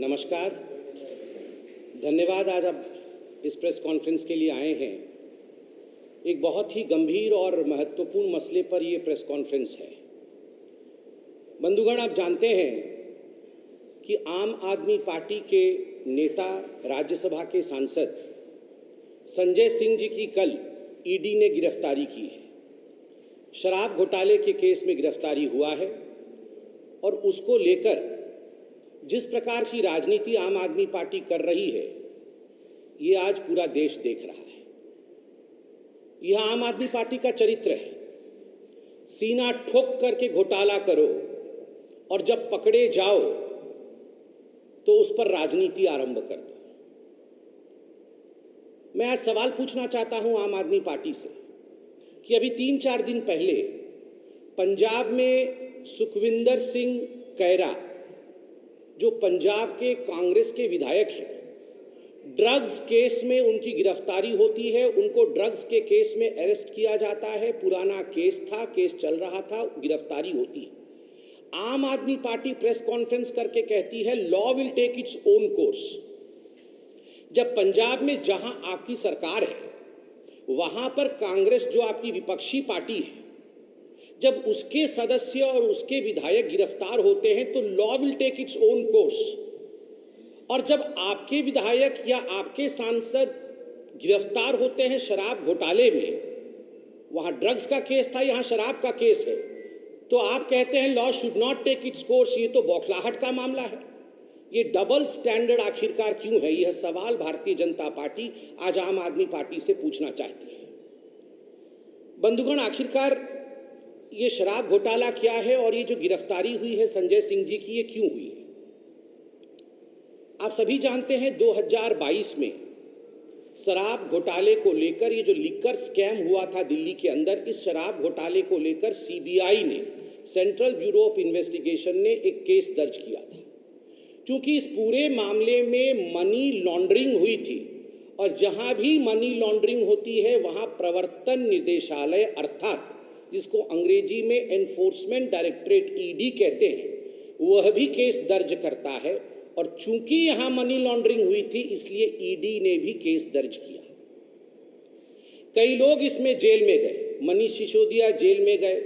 नमस्कार, धन्यवाद। आज आप इस प्रेस कॉन्फ्रेंस के लिए आए हैं। एक बहुत ही गंभीर और महत्वपूर्ण मसले पर यह प्रेस कॉन्फ्रेंस है। बंधुगण, आप जानते हैं कि आम आदमी पार्टी के नेता, राज्यसभा के सांसद संजय सिंह जी की कल ईडी ने गिरफ्तारी की है। शराब घोटाले के केस में गिरफ्तारी हुआ है और उसको लेकर जिस प्रकार की राजनीति आम आदमी पार्टी कर रही है, ये आज पूरा देश देख रहा है। यह आम आदमी पार्टी का चरित्र है। सीना ठोक करके घोटाला करो और जब पकड़े जाओ तो उस पर राजनीति आरंभ कर दो। मैं आज सवाल पूछना चाहता हूं आम आदमी पार्टी से कि अभी 3-4 दिन पहले पंजाब में सुखविंदर सिंह कैरा, जो पंजाब के कांग्रेस के विधायक हैं, ड्रग्स केस में उनकी गिरफ्तारी होती है। उनको ड्रग्स के केस में अरेस्ट किया जाता है। पुराना केस था, केस चल रहा था, गिरफ्तारी होती है। आम आदमी पार्टी प्रेस कॉन्फ्रेंस करके कहती है law will take its own course. जब पंजाब में जहां आपकी सरकार है, वहां पर कांग्रेस, जो आपकी विपक्षी पार्टी है, जब उसके सदस्य और उसके विधायक गिरफ्तार होते हैं तो law will take its own course. और जब आपके विधायक या आपके सांसद गिरफ्तार होते हैं शराब घोटाले में, वहां ड्रग्स का केस था, यहां शराब का केस है, तो आप कहते हैं law should not take its course. ये तो बौखलाहट का मामला है। ये डबल स्टैंडर्ड आखिरकार क्यों है? यह सवाल भारतीय जनता पार्टी आज आम आदमी पार्टी से पूछना चाहती है। बंधुगण, आखिरकार ये शराब घोटाला क्या है और ये जो गिरफ्तारी हुई है संजय सिंह जी की, ये क्यों हुई है? आप सभी जानते हैं 2022 में शराब घोटाले को लेकर, ये जो लिकर स्कैम हुआ था दिल्ली के अंदर, इस शराब घोटाले को लेकर सीबीआई ने, सेंट्रल ब्यूरो ऑफ इन्वेस्टिगेशन ने एक केस दर्ज किया था। क्योंकि इस पूरे मामले में मनी लॉन्ड्रिंग हुई थी और जहां भी मनी लॉन्ड्रिंग होती है वहां प्रवर्तन निदेशालय, अर्थात जिसको अंग्रेजी में एनफोर्समेंट डायरेक्टरेट ईडी कहते हैं, वह भी केस दर्ज करता है। और चूंकि यहां मनी लॉन्ड्रिंग हुई थी, इसलिए ईडी ने भी केस दर्ज किया। कई लोग इसमें जेल में गए। मनीष सिसोदिया जेल में गए,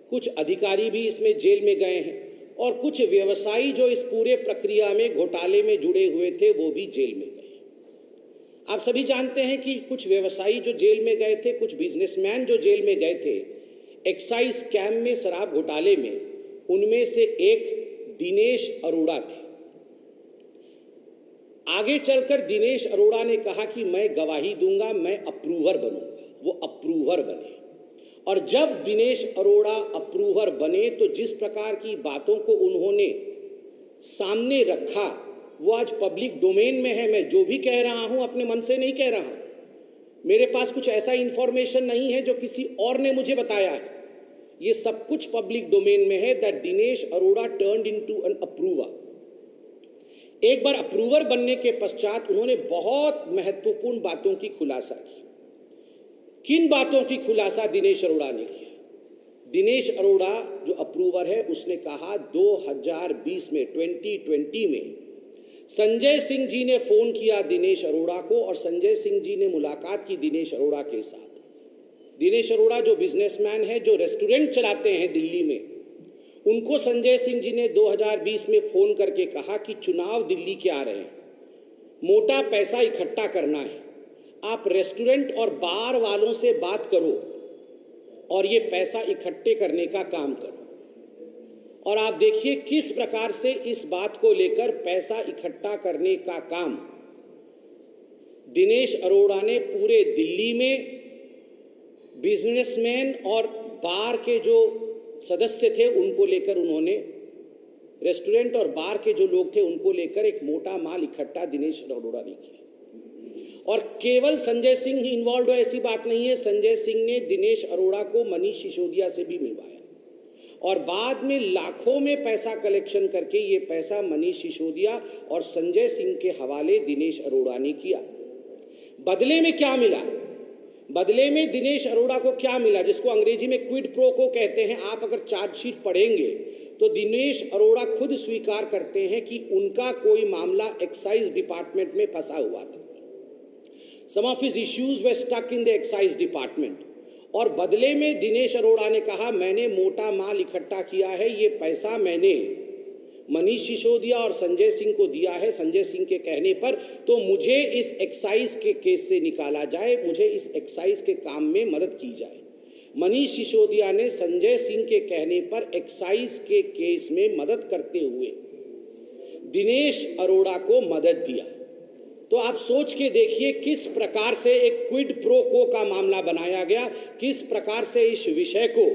कुछ अधिकारी भी इसमें जेल में गए हैं और कुछ व्यवसायी जो इस पूरे प्रक्रिया में, घोटाले में जुड़े हुए थे, वो भी जेल में गए। आप सभी जानते हैं कि कुछ व्यवसायी जो जेल में गए थे, कुछ बिजनेसमैन जो जेल में गए थे एक्साइज स्कैम में, शराब घोटाले में, उनमें से एक दिनेश अरोड़ा थे। आगे चलकर दिनेश अरोड़ा ने कहा कि मैं गवाही दूंगा, मैं अप्रूवर बनूंगा। वो अप्रूवर बने और जब दिनेश अरोड़ा अप्रूवर बने तो जिस प्रकार की बातों को उन्होंने सामने रखा, वो आज पब्लिक डोमेन में है। मैं जो भी कह रहा हूं अपने मन से नहीं कह रहा हूं। मेरे पास कुछ ऐसा इंफॉर्मेशन नहीं है जो किसी और ने मुझे बताया है। ये सब कुछ पब्लिक डोमेन में है that Dinesh Arora turned into an approver. एक बार अप्रूवर बनने के पश्चात उन्होंने बहुत महत्वपूर्ण बातों की खुलासा की। किन बातों की खुलासा दिनेश अरोड़ा ने किया? दिनेश अरोड़ा जो अप्रूवर है, उसने कहा 2020 में, 2020 में संजय सिंह जी ने फोन किया दिनेश अरोड़ा को और संजय सिंह जी ने मुलाकात की दिनेश अरोड़ा के साथ। दिनेश अरोड़ा जो बिजनेसमैन है, जो रेस्टोरेंट चलाते हैं दिल्ली में, उनको संजय सिंह जी ने 2020 में फोन करके कहा कि चुनाव दिल्ली के आ रहे हैं, मोटा पैसा इकट्ठा करना है, आप रेस्टोरेंट और बार वालों से बात करो और ये पैसा इकट्ठे करने का काम करो। और आप देखिए किस प्रकार से इस बात को लेकर पैसा इकट्ठा करने का काम दिनेश अरोड़ा ने पूरे दिल्ली में बिजनेसमैन और बार के जो सदस्य थे उनको लेकर, उन्होंने रेस्टोरेंट और बार के जो लोग थे उनको लेकर एक मोटा माल इकट्ठा दिनेश अरोड़ा ने किया। और केवल संजय सिंह ही इन्वॉल्व हो ऐसी बात नहीं है। संजय सिंह ने दिनेश अरोड़ा को मनीष सिसोदिया से भी मिलवाया और बाद में लाखों में पैसा कलेक्शन करके ये पैसा मनीष सिसोदिया और संजय सिंह के हवाले दिनेश अरोड़ा ने किया। बदले में क्या मिला? बदले में दिनेश अरोड़ा को क्या मिला, जिसको अंग्रेजी में क्विड प्रो को कहते हैं। आप अगर चार्जशीट पढ़ेंगे तो दिनेश अरोड़ा खुद स्वीकार करते हैं कि उनका कोई मामला एक्साइज डिपार्टमेंट में फंसा हुआ था। Some of his issues were stuck in the excise department, और बदले में दिनेश अरोड़ा ने कहा मैंने मोटा माल इकट्ठा किया है, ये पैसा मैंने मनीष सिसोदिया और संजय सिंह को दिया है संजय सिंह के कहने पर, तो मुझे इस एक्साइज के केस से निकाला जाए, मुझे इस एक्साइज के काम में मदद की जाए। मनीष सिसोदिया ने संजय सिंह के कहने पर एक्साइज के केस में मदद करते हुए दिनेश अरोड़ा को मदद दिया। तो आप सोच के देखिए किस प्रकार से एक क्विड प्रो को का मामला बनाया गया, किस प्रकार से इस विषय को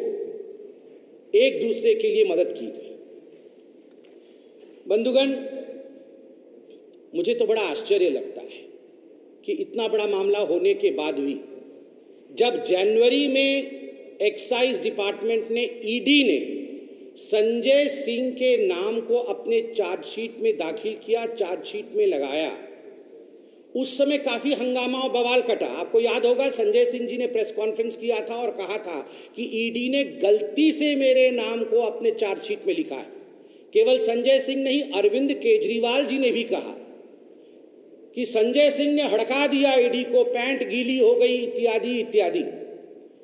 एक दूसरे के लिए मदद की गई। बंधुगण, मुझे तो बड़ा आश्चर्य लगता है कि इतना बड़ा मामला होने के बाद भी जब जनवरी में एक्साइज डिपार्टमेंट ने, ईडी ने संजय सिंह के नाम को अपने चार्जशीट में दाखिल किया, चार्जशीट में लगाया, उस समय काफी हंगामा और बवाल कटा। आपको याद होगा संजय सिंह जी ने प्रेस कॉन्फ्रेंस किया था और कहा था कि ईडी ने गलती से मेरे नाम को अपने चार्जशीट में लिखा है। केवल संजय सिंह नहीं, अरविंद केजरीवाल जी ने भी कहा कि संजय सिंह ने हड़का दिया ईडी को, पैंट गीली हो गई इत्यादि इत्यादि।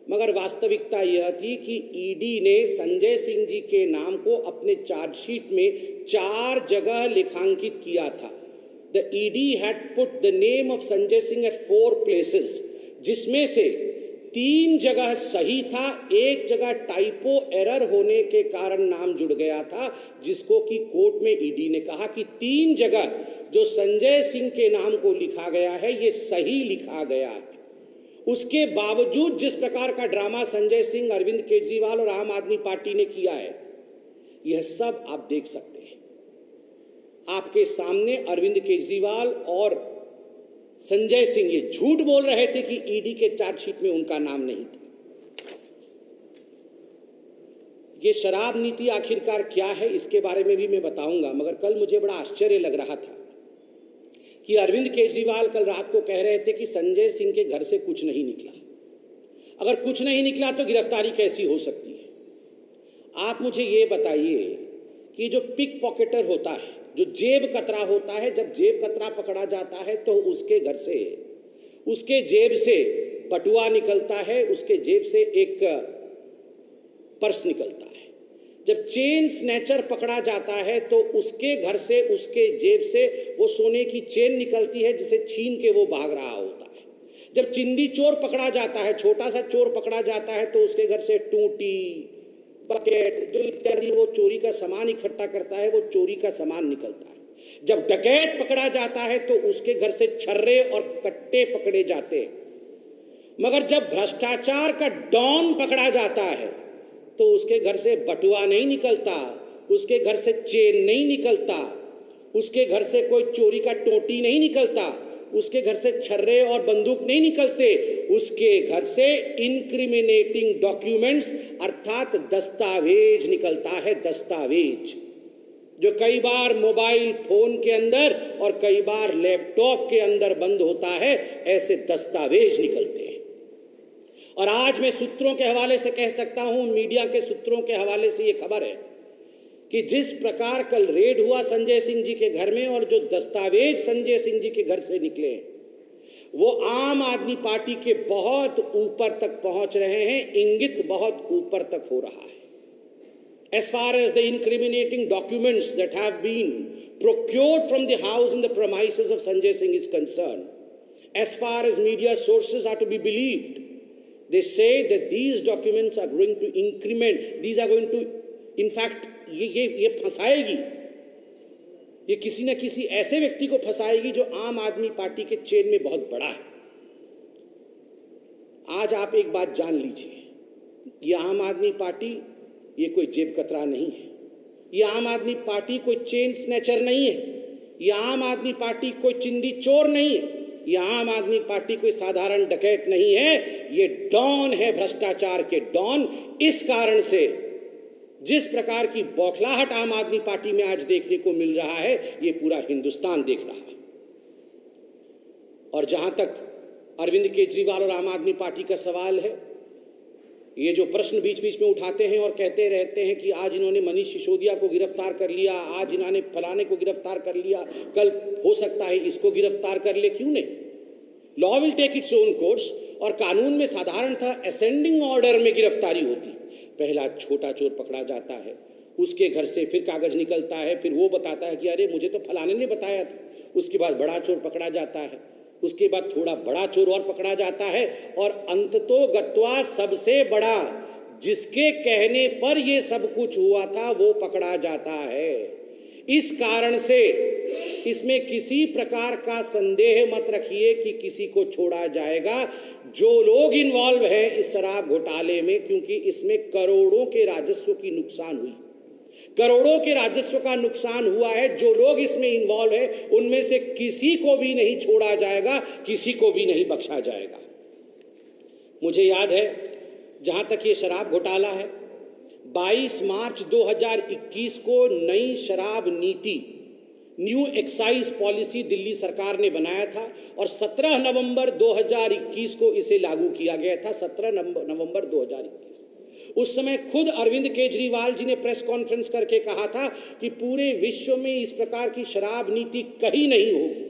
मगर वास्तविकता यह थी कि ईडी ने संजय सिंह जी के नाम को अपने चार्जशीट में 4 जगह लेखांकित किया था। The ED had put the name of Sanjay Singh at 4 places, जिसमें से 3 जगह सही था, 1 जगह टाइपो एरर होने के कारण नाम जुड़ गया था, जिसको कि कोर्ट में ईडी ने कहा कि 3 जगह जो संजय सिंह के नाम को लिखा गया है ये सही लिखा गया है। उसके बावजूद जिस प्रकार का ड्रामा संजय सिंह, अरविंद केजरीवाल और आम आदमी पार्टी ने किया है, यह सब आप देख सकते हैं। आपके सामने अरविंद केजरीवाल और संजय सिंह ये झूठ बोल रहे थे कि ईडी के चार्जशीट में उनका नाम नहीं था। ये शराब नीति आखिरकार क्या है इसके बारे में भी मैं बताऊंगा, मगर कल मुझे बड़ा आश्चर्य लग रहा था कि अरविंद केजरीवाल कल रात को कह रहे थे कि संजय सिंह के घर से कुछ नहीं निकला। अगर कुछ नहीं निकला तो गिरफ्तारी कैसी हो सकती है? आप मुझे ये बताइए कि जो पिक पॉकेटर होता है, जो जेब कतरा होता है, जब जेब कतरा पकड़ा जाता है तो उसके घर से, उसके जेब से बटुआ निकलता है, उसके जेब से एक पर्स निकलता है। जब चेन स्नैचर पकड़ा जाता है तो उसके घर से, उसके जेब से वो सोने की चेन निकलती है जिसे छीन के वो भाग रहा होता है। जब चिंदी चोर पकड़ा जाता है, छोटा सा चोर पकड़ा जाता है, तो उसके घर से टूटी, बकेट, जो इत्यादि वो चोरी का सामान इकट्ठा करता है, वो चोरी का सामान निकलता है। जब डकैत पकड़ा जाता है तो उसके घर से छर्रे और कट्टे पकड़े जाते हैं। मगर जब भ्रष्टाचार का डॉन पकड़ा जाता है तो उसके घर से बटुआ नहीं निकलता, उसके घर से चेन नहीं निकलता, उसके घर से कोई चोरी का टोटी नहीं निकलता, उसके घर से छर्रे और बंदूक नहीं निकलते, उसके घर से इंक्रिमिनेटिंग डॉक्यूमेंट्स अर्थात दस्तावेज निकलता है। दस्तावेज जो कई बार मोबाइल फोन के अंदर और कई बार लैपटॉप के अंदर बंद होता है, ऐसे दस्तावेज निकलते हैं। और आज मैं सूत्रों के हवाले से कह सकता हूं, मीडिया के सूत्रों के हवाले से ये खबर है कि जिस प्रकार कल रेड हुआ संजय सिंह जी के घर में और जो दस्तावेज संजय सिंह जी के घर से निकले, वो आम आदमी पार्टी के बहुत ऊपर तक पहुंच रहे हैं, इंगित बहुत ऊपर तक हो रहा है। As far as the incriminating documents that have been procured from the house and the premises of Sanjay Singh is concerned, as far as media sources are to be believed, they say that these documents are going to increment, these are going to, in fact, ये फंसाएगी, ये किसी न किसी ऐसे व्यक्ति को फंसाएगी जो आम आदमी पार्टी के चेन में बहुत बड़ा है। आज आप एक बात जान लीजिए, ये आम आदमी पार्टी ये कोई जेब कतरा नहीं है, ये आम आदमी पार्टी कोई चेन स्नैचर नहीं है, ये आम आदमी पार्टी कोई चिंदी चोर नहीं है, ये आम आदमी पार्टी कोई साधारण डकैत नहीं है, ये डॉन है, भ्रष्टाचार के डॉन। इस कारण से जिस प्रकार की बौखलाहट आम आदमी पार्टी में आज देखने को मिल रहा है, ये पूरा हिंदुस्तान देख रहा है। और जहां तक अरविंद केजरीवाल और आम आदमी पार्टी का सवाल है, ये जो प्रश्न बीच बीच में उठाते हैं और कहते रहते हैं कि आज इन्होंने मनीष सिसोदिया को गिरफ्तार कर लिया, आज इन्होंने फलाने को गिरफ्तार कर लिया, कल हो सकता है इसको गिरफ्तार कर ले, क्यों नहीं? Law will take its own course. और कानून में साधारणतः असेंडिंग ऑर्डर में गिरफ्तारी होती। पहला छोटा चोर पकड़ा जाता है, उसके घर से फिर कागज निकलता है, फिर वो बताता है कि अरे मुझे तो फलाने ने बताया था। उसके बाद बड़ा चोर पकड़ा जाता है, उसके बाद थोड़ा बड़ा चोर और पकड़ा जाता है, और अंततोगत्वा सबसे बड़ा जिसके कहने पर ये सब कुछ हुआ था वो पकड़ा जाता है। इस कारण से इसमें किसी प्रकार का संदेह मत रखिए कि किसी को छोड़ा जाएगा। जो लोग इन्वॉल्व हैं इस शराब घोटाले में, क्योंकि इसमें करोड़ों के राजस्व की नुकसान हुई, करोड़ों के राजस्व का नुकसान हुआ है। जो लोग इसमें इन्वॉल्व है उनमें से किसी को भी नहीं छोड़ा जाएगा, किसी को भी नहीं बख्शा जाएगा। मुझे याद है, जहां तक ये शराब घोटाला है, 22 मार्च 2021 को नई शराब नीति, न्यू एक्साइज पॉलिसी दिल्ली सरकार ने बनाया था और 17 नवंबर 2021 को इसे लागू किया गया था। 17 नवंबर 2021। उस समय खुद अरविंद केजरीवाल जी ने प्रेस कॉन्फ्रेंस करके कहा था कि पूरे विश्व में इस प्रकार की शराब नीति कहीं नहीं होगी,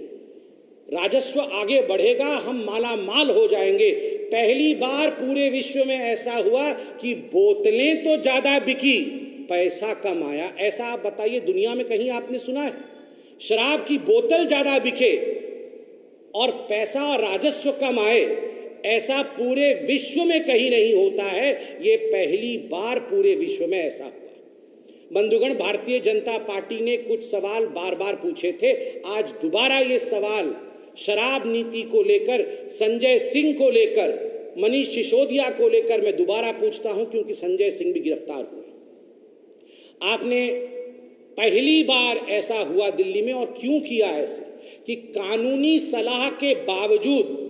राजस्व आगे बढ़ेगा, हम माला माल हो जाएंगे। पहली बार पूरे विश्व में ऐसा हुआ कि बोतलें तो ज्यादा बिकी, पैसा कम आया। ऐसा आप बताइए, दुनिया में कहीं आपने सुना है? शराब की बोतल ज्यादा बिके और पैसा और राजस्व कम आए, ऐसा पूरे विश्व में कहीं नहीं होता है। ये पहली बार पूरे विश्व में ऐसा हुआ। बंधुगण, भारतीय जनता पार्टी ने कुछ सवाल बार बार पूछे थे। आज दोबारा ये सवाल शराब नीति को लेकर, संजय सिंह को लेकर, मनीष सिसोदिया को लेकर मैं दोबारा पूछता हूं, क्योंकि संजय सिंह भी गिरफ्तार हुए। आपने पहली बार ऐसा हुआ दिल्ली में, और क्यों किया ऐसे कि कानूनी सलाह के बावजूद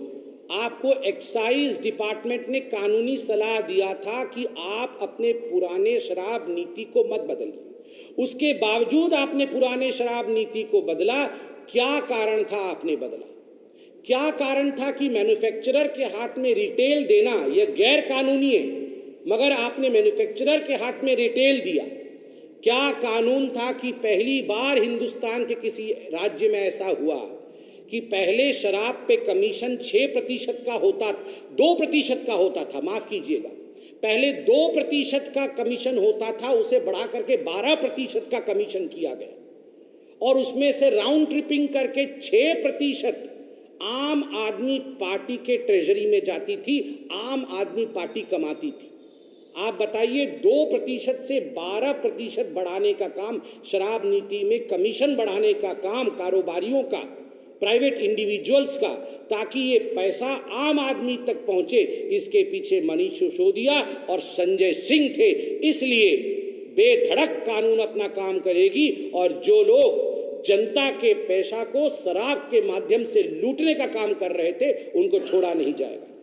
आपको एक्साइज डिपार्टमेंट ने कानूनी सलाह दिया था कि आप अपने पुराने शराब नीति को मत बदलिए। उसके बावजूद आपने पुराने शराब नीति को बदला। क्या कारण था आपने बदला? क्या कारण था कि मैन्युफैक्चरर के हाथ में रिटेल देना यह गैर कानूनी है, मगर आपने मैन्युफैक्चरर के हाथ में रिटेल दिया? क्या कानून था कि पहली बार हिंदुस्तान के किसी राज्य में ऐसा हुआ कि पहले शराब पे कमीशन 6% का होता, 2% का होता था, माफ कीजिएगा, पहले 2% का कमीशन होता था, उसे बढ़ा करके 12% का कमीशन किया गया, और उसमें से राउंड ट्रिपिंग करके 6% आम आदमी पार्टी के ट्रेजरी में जाती थी, आम आदमी पार्टी कमाती थी। आप बताइए, 2% से 12% बढ़ाने का काम, शराब नीति में कमीशन बढ़ाने का काम कारोबारियों का, प्राइवेट इंडिविजुअल्स का, ताकि ये पैसा आम आदमी तक पहुंचे, इसके पीछे मनीष सिसोदिया और संजय सिंह थे। इसलिए बेधड़क कानून अपना काम करेगी, और जो लोग जनता के पैसा को शराब के माध्यम से लूटने का काम कर रहे थे उनको छोड़ा नहीं जाएगा।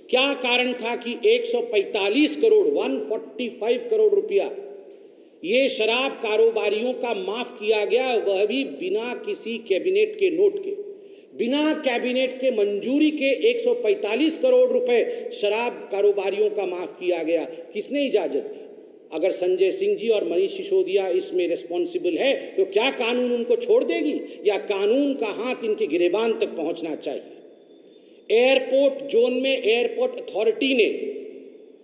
क्या कारण था कि 145 करोड़ 145 करोड़ रुपया ये शराब कारोबारियों का माफ किया गया, वह भी बिना किसी कैबिनेट के नोट के, बिना कैबिनेट के मंजूरी के 145 करोड़ रुपए शराब कारोबारियों का माफ किया गया। किसने इजाजत दी? अगर संजय सिंह जी और मनीष सिसोदिया इसमें रिस्पॉन्सिबल है तो क्या कानून उनको छोड़ देगी, या कानून का हाथ इनके गिरेबान तक पहुंचना चाहिए? एयरपोर्ट जोन में एयरपोर्ट अथॉरिटी ने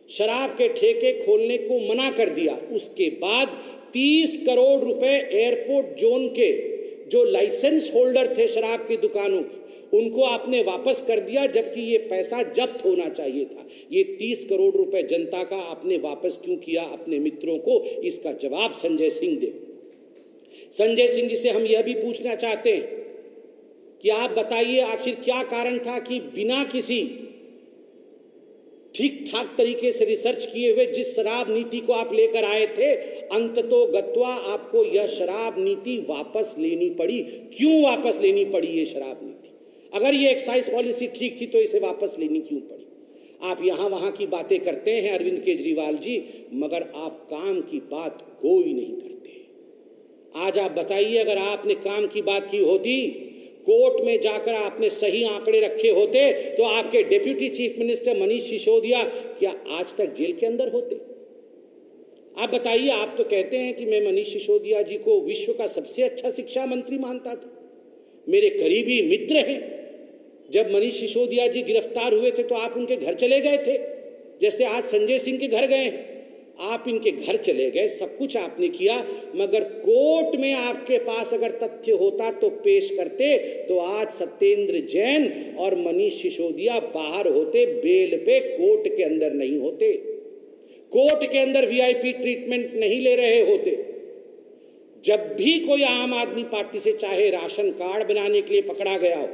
शराब के ठेके खोलने को मना कर दिया। उसके बाद 30 करोड़ रुपए एयरपोर्ट जोन के जो लाइसेंस होल्डर थे शराब की दुकानों की, उनको आपने वापस कर दिया, जबकि ये पैसा जब्त होना चाहिए था। ये 30 करोड़ रुपए जनता का आपने वापस क्यों किया अपने मित्रों को? इसका जवाब संजय सिंह दे। संजय सिंह जी से हम यह भी पूछना चाहते हैं कि आप बताइए, आखिर क्या कारण था कि बिना किसी ठीक ठाक तरीके से रिसर्च किए हुए जिस शराब नीति को आप लेकर आए थे, अंततोगत्वा आपको यह शराब नीति वापस लेनी पड़ी? क्यों वापस लेनी पड़ी ये शराब नीति? अगर ये एक्साइज पॉलिसी ठीक थी तो इसे वापस लेनी क्यों पड़ी? आप यहां वहां की बातें करते हैं अरविंद केजरीवाल जी, मगर आप काम की बात कोई नहीं करते। आज आप बताइए, अगर आपने काम की बात की होती, कोर्ट में जाकर आपने सही आंकड़े रखे होते तो आपके deputy chief minister Manish Sisodia क्या आज तक जेल के अंदर होते? आप बताइए। आप तो कहते हैं कि मैं मनीष सिसोदिया जी को विश्व का सबसे अच्छा शिक्षा मंत्री मानता था, मेरे करीबी मित्र हैं। जब मनीष सिसोदिया जी गिरफ्तार हुए थे तो आप उनके घर चले गए थे, जैसे आज संजय सिंह के घर गए हैं। आप इनके घर चले गए, सब कुछ आपने किया, मगर कोर्ट में आपके पास अगर तथ्य होता तो पेश करते तो आज सत्येंद्र जैन और मनीष सिसोदिया बाहर होते, बेल पे, कोर्ट के अंदर नहीं होते, कोर्ट के अंदर वीआईपी ट्रीटमेंट नहीं ले रहे होते। जब भी कोई आम आदमी पार्टी से चाहे राशन कार्ड बनाने के लिए पकड़ा गया हो,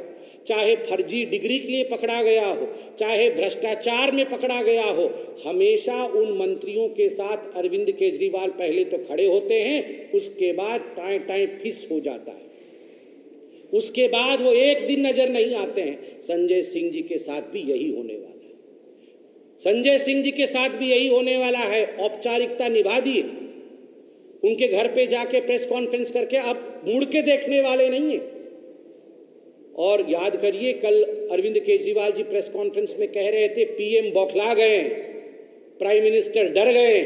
चाहे फर्जी डिग्री के लिए पकड़ा गया हो, चाहे भ्रष्टाचार में पकड़ा गया हो, हमेशा उन मंत्रियों के साथ अरविंद केजरीवाल पहले तो खड़े होते हैं, उसके बाद टाइम टाइम फिस हो जाता है, उसके बाद वो एक दिन नजर नहीं आते हैं। संजय सिंह जी के साथ भी यही होने वाला है, संजय सिंह जी के साथ भी यही होने वाला है। औपचारिकता निभा दी, उनके घर पे जाके प्रेस कॉन्फ्रेंस करके अब मुड़ के देखने वाले नहीं है। और याद करिए, कल अरविंद केजरीवाल जी प्रेस कॉन्फ्रेंस में कह रहे थे पीएम बौखला गए, प्राइम मिनिस्टर डर गए।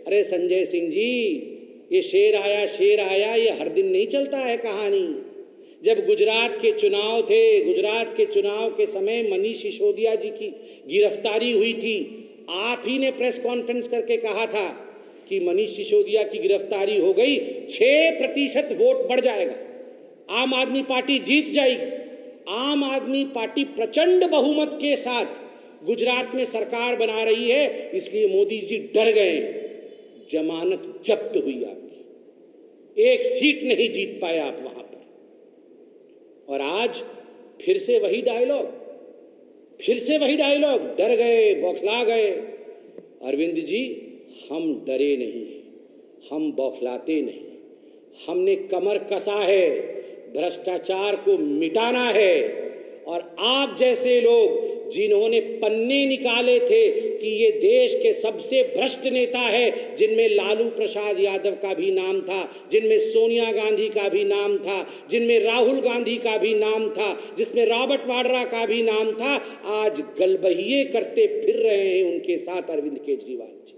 अरे संजय सिंह जी, ये शेर आया ये हर दिन नहीं चलता है कहानी। जब गुजरात के चुनाव थे, गुजरात के चुनाव के समय मनीष सिसोदिया जी की गिरफ्तारी हुई थी, आप ही ने प्रेस कॉन्फ्रेंस करके कहा था कि मनीष सिसोदिया की गिरफ्तारी हो गई, 6% वोट बढ़ जाएगा, आम आदमी पार्टी जीत जाएगी। आम आदमी पार्टी प्रचंड बहुमत के साथ गुजरात में सरकार बना रही है, इसलिए मोदी जी डर गए। जमानत जब्त हुई आपकी, एक सीट नहीं जीत पाए आप वहां पर। और आज फिर से वही डायलॉग, डर गए, बौखला गए। अरविंद जी, हम डरे नहीं, हम बौखलाते नहीं, हमने कमर कसा है, भ्रष्टाचार को मिटाना है। और आप जैसे लोग जिन्होंने पन्ने निकाले थे कि ये देश के सबसे भ्रष्ट नेता है, जिनमें लालू प्रसाद यादव का भी नाम था, जिनमें सोनिया गांधी का भी नाम था, जिनमें राहुल गांधी का भी नाम था, जिसमें रॉबर्ट वाड्रा का भी नाम था, आज गलबहिए करते फिर रहे हैं उनके साथ अरविंद केजरीवाल जी।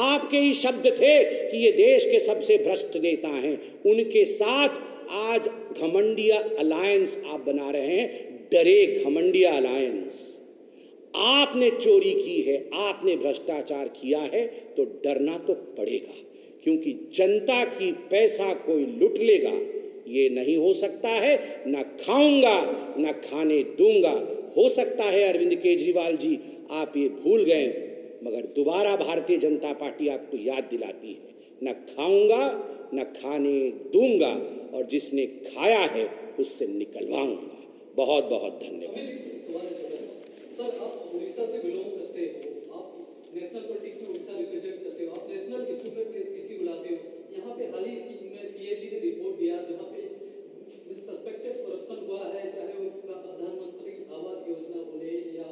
आपके ही शब्द थे कि ये देश के सबसे भ्रष्ट नेता हैं, उनके साथ आज घमंडिया अलायंस आप बना रहे हैं, डरे घमंडिया अलायंस। आपने चोरी की है, आपने भ्रष्टाचार किया है, तो डरना तो पड़ेगा, क्योंकि जनता की पैसा कोई लूट लेगा, ये नहीं हो सकता है। ना खाऊंगा ना खाने दूंगा। हो सकता है अरविंद केजरीवाल जी आप ये भूल गए, मगर दोबारा भारतीय जनता पार्टी आपको याद दिलाती है, न खाऊंगा न खाने दूंगा, और जिसने खाया है उससे निकलवाऊंगा। बहुत बहुत धन्यवाद। सर, आप उड़ीसा से बिलोंग करते हो, आप नेशनल पॉलिटिक्स में उड़ीसा रिप्रेजेंट करते हो, आप नेशनल इशू पे पीसी बुलाते हो। यहाँ पे हाल ही में सीएजी ने रिपोर्ट दिया जहाँ पे सस्पेक्टेड करप्शन हुआ है, चाहे वो प्रधानमंत्री आवास योजना बोले या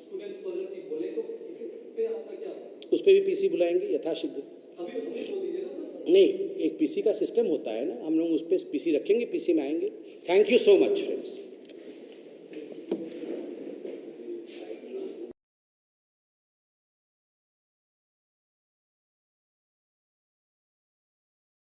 स्टूडेंट स्कॉलरशिप बोले, तो इस पे आपका क्या? उस पर भी पीसी बुलाएंगे यथाशीघ्र। अभी बोल दीजिए ना सर। नहीं, एक पीसी का सिस्टम होता है ना, हम लोग उस पर पीसी रखेंगे, पीसी में आएंगे। Thank you so much friends.